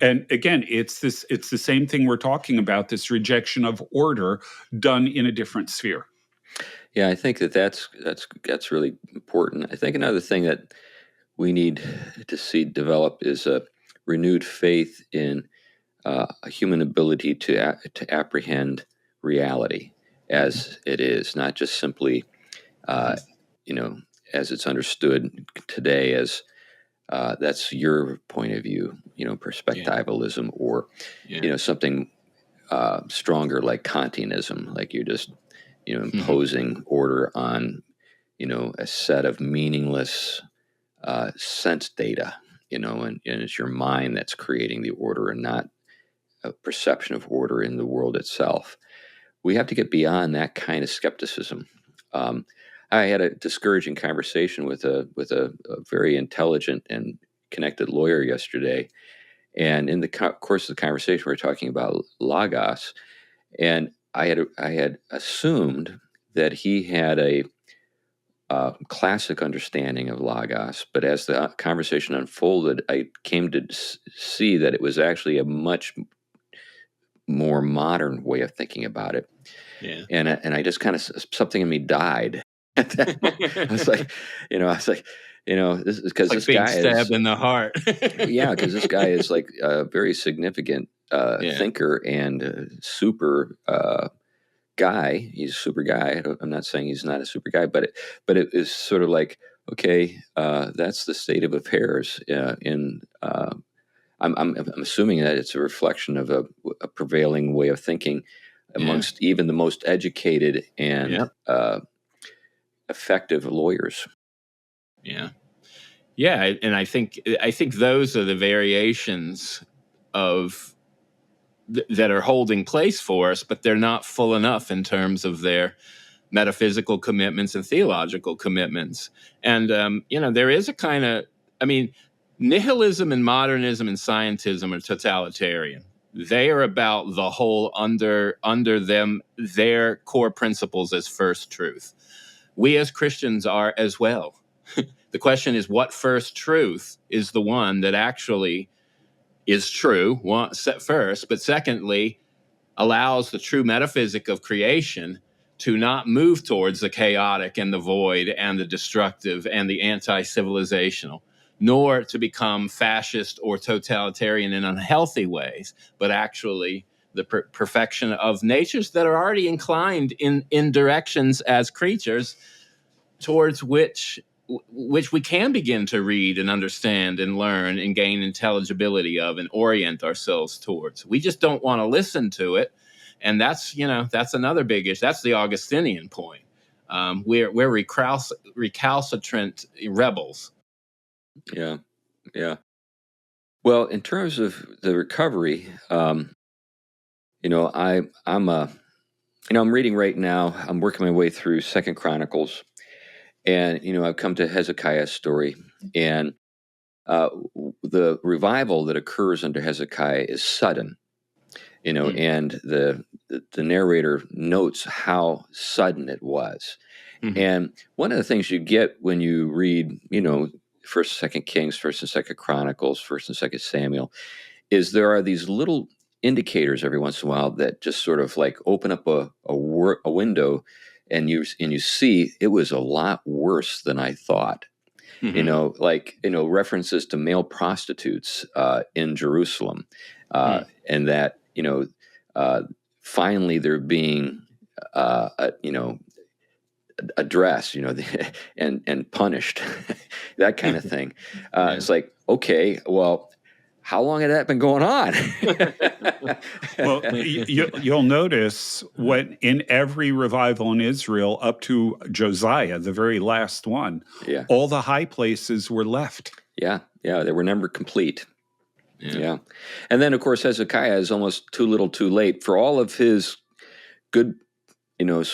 And again, it's the same thing we're talking about, this rejection of order done in a different sphere. Yeah, I think that's really important. I think another thing that we need to see develop is a renewed faith in a human ability to apprehend reality as it is, not just simply, as it's understood today as that's your point of view, perspectivalism, or something stronger like Kantianism, like you're just imposing order on a set of meaningless sense data, and it's your mind that's creating the order and not a perception of order in the world itself. We have to get beyond that kind of skepticism. I had a discouraging conversation with a very intelligent and connected lawyer yesterday, and in the course of the conversation, we were talking about Logos, and I had assumed that he had a classic understanding of Logos, but as the conversation unfolded, I came to see that it was actually a much more modern way of thinking about it. Yeah. And I just kind of, something in me died. I was like, this is because this guy is stabbed in the heart. Yeah, because this guy is like a very significant thinker and super guy. He's a super guy. I'm not saying he's not a super guy, but it is sort of like, okay, that's the state of affairs. I'm assuming that it's a reflection of a prevailing way of thinking amongst even the most educated and effective lawyers. Yeah, and I think those are the variations of that are holding place for us, but they're not full enough in terms of their metaphysical commitments and theological commitments. And there is a kind of, nihilism and modernism and scientism are totalitarian. They are about the whole under them, their core principles as first truth. We as Christians are as well. The question is, what first truth is the one that actually is true, set first, but secondly, allows the true metaphysic of creation to not move towards the chaotic and the void and the destructive and the anti-civilizational, nor to become fascist or totalitarian in unhealthy ways, but actually the perfection of natures that are already inclined in directions as creatures towards which we can begin to read and understand and learn and gain intelligibility of and orient ourselves towards. We just don't want to listen to it. And that's another big issue. That's the Augustinian point. We're recalcitrant rebels. Yeah. Well, in terms of the recovery, I'm reading right now. I'm working my way through 2 Chronicles, and I've come to Hezekiah's story, and the revival that occurs under Hezekiah is sudden. And the narrator notes how sudden it was. Mm-hmm. And one of the things you get when you read, 1st and 2nd Kings, 1st and 2nd Chronicles, 1st and 2nd Samuel, is there are these little indicators every once in a while that just sort of like open up a window, and you see it was a lot worse than I thought. Mm-hmm. References to male prostitutes in Jerusalem, and that finally they're being addressed, and punished, that kind of thing. It's like, okay, well, how long had that been going on? Well, you'll notice when in every revival in Israel up to Josiah, the very last one, all the high places were left. Yeah, they were never complete. Yeah. And then, of course, Hezekiah is almost too little too late for all of his good, points.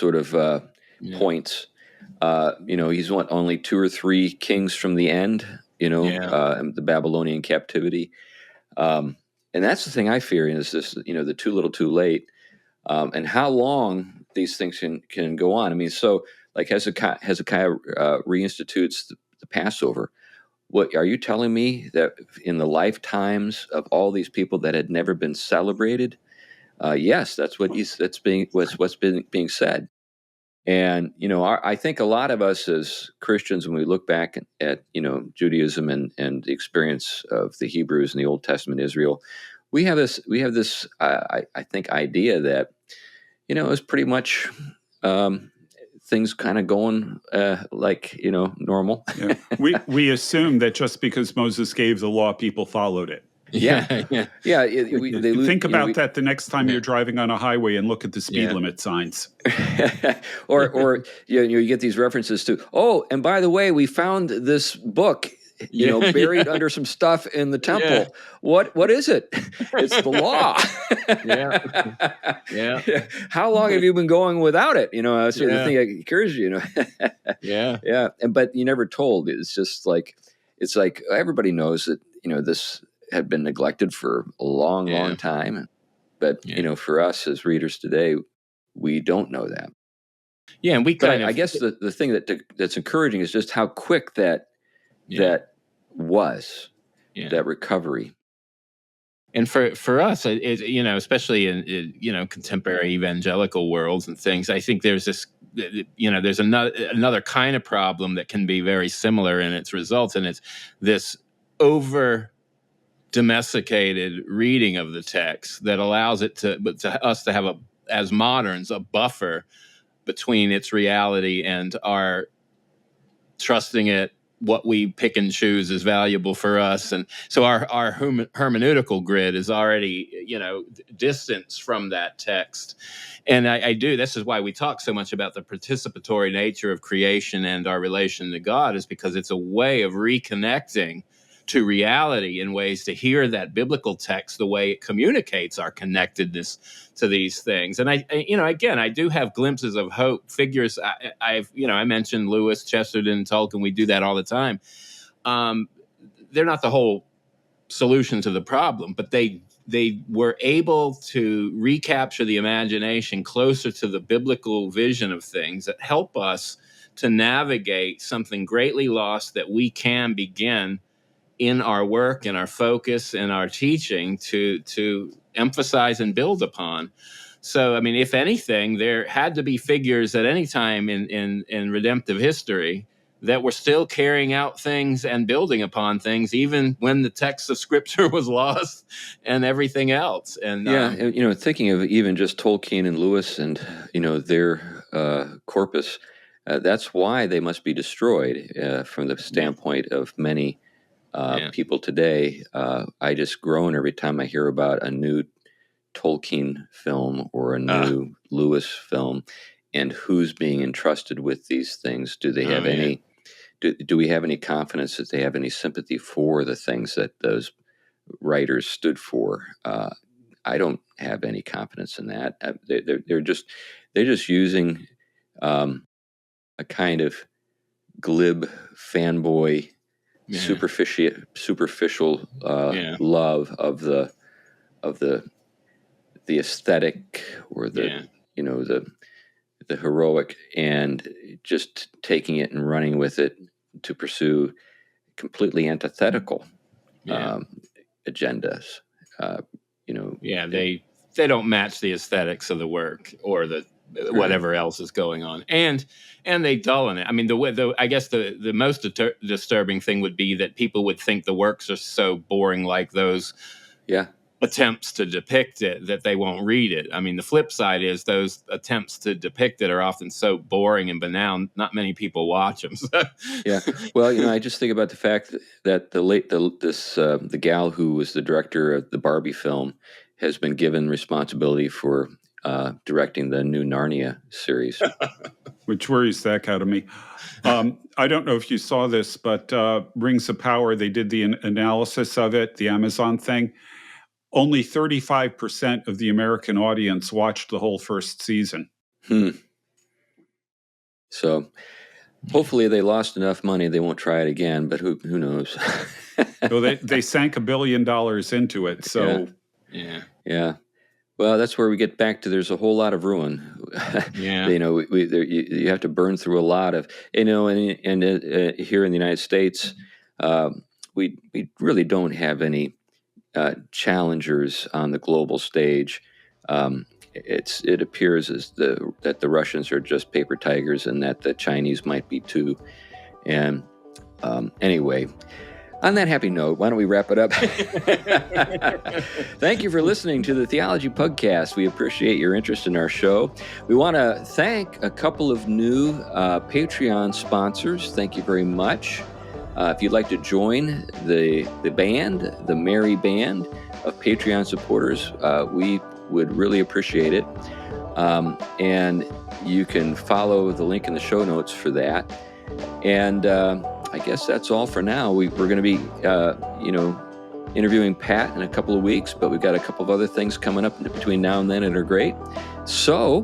He's only 2 or 3 kings from the end, the Babylonian captivity. And that's the thing I fear is this, the too little too late, and how long these things can go on. I mean, so like Hezekiah reinstitutes the Passover. What are you telling me that in the lifetimes of all these people that had never been celebrated? Yes, that's what's being said. And I think a lot of us as Christians, when we look back at Judaism and the experience of the Hebrews in the Old Testament Israel, we have this I think idea that it was pretty much things kind of going normal. Yeah. We assume that just because Moses gave the law, people followed it. Yeah. Think about that the next time you're driving on a highway and look at the speed limit signs. or you get these references to, oh, and by the way, we found this book, buried under some stuff in the temple. Yeah. What is it? It's the law. Yeah. How long have you been going without it? That's the thing that occurs to you. Yeah. But you never told. It's just like everybody knows that this had been neglected for a long time. But, for us as readers today, we don't know that. Yeah, and I guess the thing that's encouraging is just how quick that was, that recovery. And for us, especially in contemporary evangelical worlds and things, I think there's this, there's another kind of problem that can be very similar in its results, and it's this over domesticated reading of the text that allows it to us to have as moderns a buffer between its reality and our trusting it, what we pick and choose is valuable for us. And so our hermeneutical grid is already distanced from that text. And this is why we talk so much about the participatory nature of creation and our relation to God, is because it's a way of reconnecting to reality in ways to hear that biblical text the way it communicates our connectedness to these things. And I do have glimpses of hope. Figures I mentioned Lewis, Chesterton, Tolkien. We do that all the time. They're not the whole solution to the problem, but they were able to recapture the imagination closer to the biblical vision of things that help us to navigate something greatly lost that we can begin in our work and our focus and our teaching to emphasize and build upon. So, I mean, if anything, there had to be figures at any time in redemptive history that were still carrying out things and building upon things, even when the text of Scripture was lost and everything else. And thinking of even just Tolkien and Lewis and their corpus, that's why they must be destroyed from the standpoint of many people today. I just groan every time I hear about a new Tolkien film or a new Lewis film, and who's being entrusted with these things. Do they have any? Do we have any confidence that they have any sympathy for the things that those writers stood for? I don't have any confidence in that. They're just using a kind of glib fanboy, superficial love of the aesthetic or the heroic, and just taking it and running with it to pursue completely antithetical agendas. They don't match the aesthetics of the work or the whatever else is going on, and they dull in it. I mean, I guess the most disturbing thing would be that people would think the works are so boring, like those attempts to depict it, that they won't read it. I mean, the flip side is those attempts to depict it are often so boring and banal, not many people watch them. So. Yeah. Well, I just think about the fact that the gal who was the director of the Barbie film has been given responsibility for directing the new Narnia series. Which worries the heck out of me. I don't know if you saw this, but Rings of Power, they did the analysis of it, the Amazon thing. Only 35% of the American audience watched the whole first season. So hopefully they lost enough money they won't try it again, but who knows? So they sank $1 billion into it. So yeah. Well, that's where we get back to there's a whole lot of ruin. Yeah. You have to burn through a lot of, and here in the United States, we really don't have any challengers on the global stage. It appears that the Russians are just paper tigers, and that the Chinese might be too. And anyway, on that happy note, why don't we wrap it up? Thank you for listening to the Theology Pugcast. We appreciate your interest in our show. We want to thank a couple of new Patreon sponsors. Thank you very much. If you'd like to join the band, the merry band of Patreon supporters, we would really appreciate it. And you can follow the link in the show notes for that. And I guess that's all for now. We're going to be, interviewing Pat in a couple of weeks, but we've got a couple of other things coming up between now and then that are great. So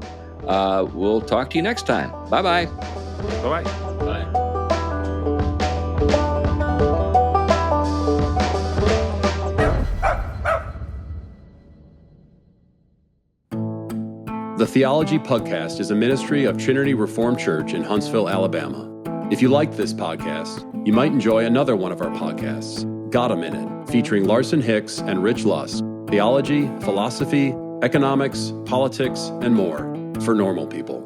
we'll talk to you next time. Bye-bye. Bye-bye. Bye. The Theology Pugcast is a ministry of Trinity Reformed Church in Huntsville, Alabama. If you like this podcast, you might enjoy another one of our podcasts, Got a Minute, featuring Larson Hicks and Rich Lusk, theology, philosophy, economics, politics, and more for normal people.